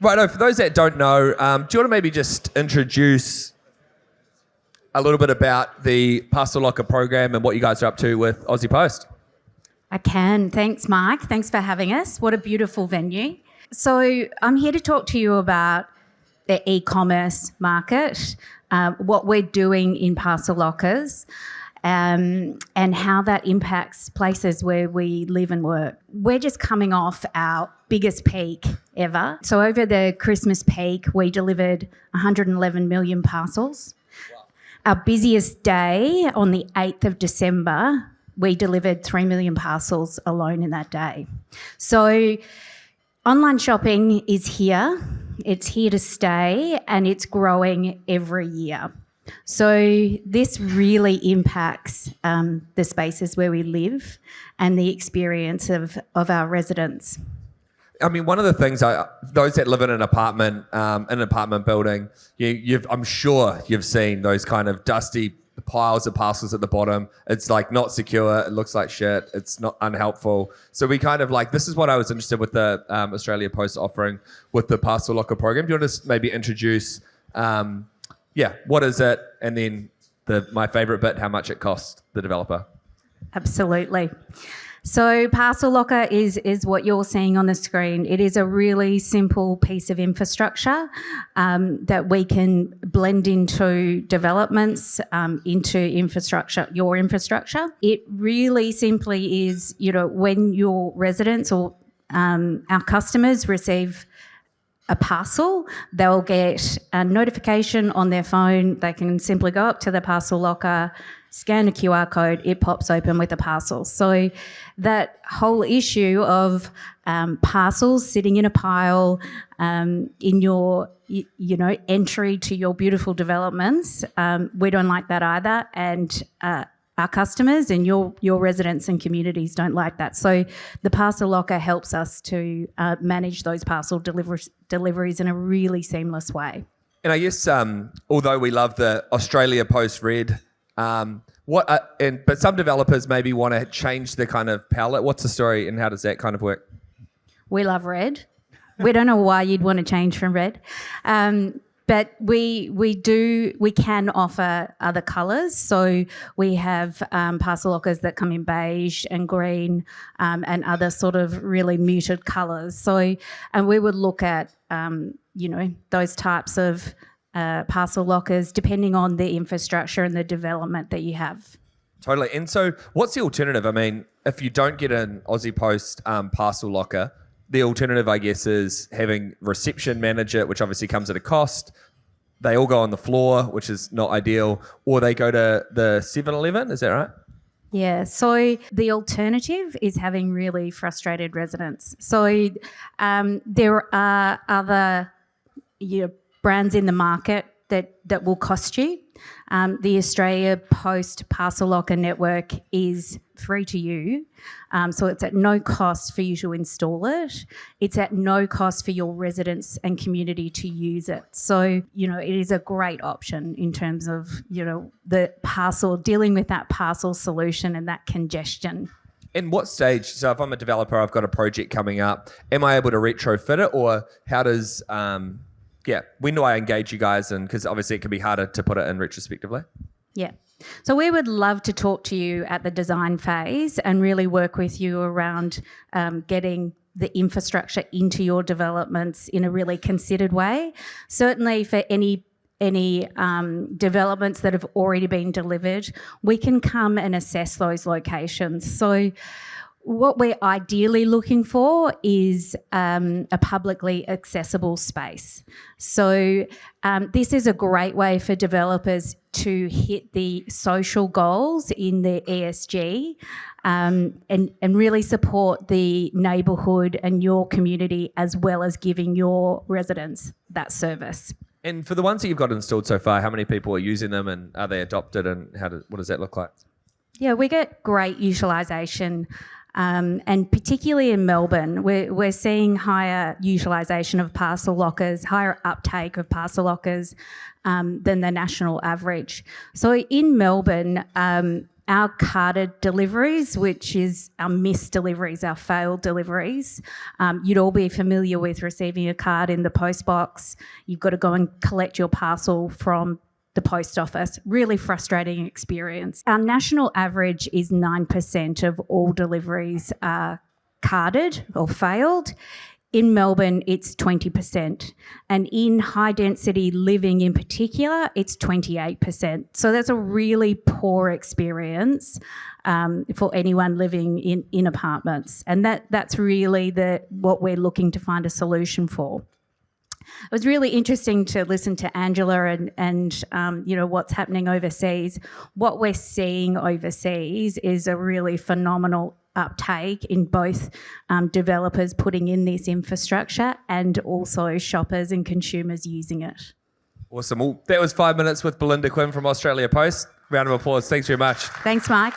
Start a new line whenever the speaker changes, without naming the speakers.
Righto, for those that don't know, do you want to maybe just introduce a little bit about the Parcel Locker program and what you guys are up to with Aussie Post?
I can. Thanks, Mike. Thanks for having us. What a beautiful venue. So I'm here to talk to you about the e-commerce market, what we're doing in parcel lockers, and how that impacts places where we live and work. We're just coming off our biggest peak ever. So over the Christmas peak, we delivered 111 million parcels. Wow. Our busiest day on the 8th of December, we delivered 3 million parcels alone in that day. So online shopping is here. It's here to stay, and it's growing every year. So this really impacts the spaces where we live and the experience of our residents.
I mean, one of the things, those that live in an apartment building, I'm sure you've seen those kind of dusty piles of parcels at the bottom. It's like not secure. It looks like shit. It's not unhelpful. So we kind of like, this is what I was interested with the Australia Post offering with the Parcel Locker program. Do you want to maybe introduce, what is it? And then my favourite bit, how much it costs the developer.
Absolutely. So Parcel Locker is what you're seeing on the screen. It is a really simple piece of infrastructure that we can blend into developments, into infrastructure, your infrastructure. It really simply is, when your residents or our customers receive a parcel, they'll get a notification on their phone. They can simply go up to the Parcel Locker, scan a QR code, it pops open with a parcel. So that whole issue of parcels sitting in a pile in your entry to your beautiful developments, we don't like that either, and our customers and your residents and communities don't like that. So the Parcel Locker helps us to manage those parcel deliveries in a really seamless way.
And I guess although we love the Australia Post Red, but some developers maybe want to change the kind of palette. What's the story and how does that kind of work?
We love red. We don't know why you'd want to change from red. But we can offer other colours. So we have parcel lockers that come in beige and green and other sort of really muted colours. So, and we would look at, those types of parcel lockers depending on the infrastructure and the development that you have.
Totally. And so what's the alternative? I mean, if you don't get an Aussie Post parcel locker, the alternative, I guess, is having reception manage it, which obviously comes at a cost. They all go on the floor, which is not ideal, or they go to the 7-Eleven. Is that right?
Yeah. So the alternative is having really frustrated residents. So there are other brands in the market that will cost you. The Australia Post Parcel Locker network is free to you. So it's at no cost for you to install it. It's at no cost for your residents and community to use it. So, it is a great option in terms of, the parcel, dealing with that parcel solution and that congestion.
In what stage, so if I'm a developer, I've got a project coming up, am I able to retrofit it, or how does... when do I engage you guys? And because obviously it can be harder to put it in retrospectively.
Yeah. So we would love to talk to you at the design phase and really work with you around getting the infrastructure into your developments in a really considered way. Certainly for any developments that have already been delivered, we can come and assess those locations. So what we're ideally looking for is a publicly accessible space. So this is a great way for developers to hit the social goals in the ESG and really support the neighbourhood and your community, as well as giving your residents that service.
And for the ones that you've got installed so far, how many people are using them, and are they adopted, and what does that look like?
Yeah, we get great utilisation. And particularly in Melbourne, we're seeing higher utilisation of parcel lockers, higher uptake of parcel lockers than the national average. So in Melbourne, our carded deliveries, which is our missed deliveries, our failed deliveries. You'd all be familiar with receiving a card in the post box. You've got to go and collect your parcel from the post office. Really frustrating experience. Our national average is 9% of all deliveries are carded or failed. In Melbourne, it's 20%. And in high density living in particular, it's 28%. So that's a really poor experience for anyone living in apartments. And that's really what we're looking to find a solution for. It was really interesting to listen to Angela and what's happening overseas. What we're seeing overseas is a really phenomenal uptake in both developers putting in this infrastructure and also shoppers and consumers using it.
Awesome. Well, that was 5 minutes with Belinda Quinn from Australia Post. Round of applause. Thanks very much.
Thanks, Mike.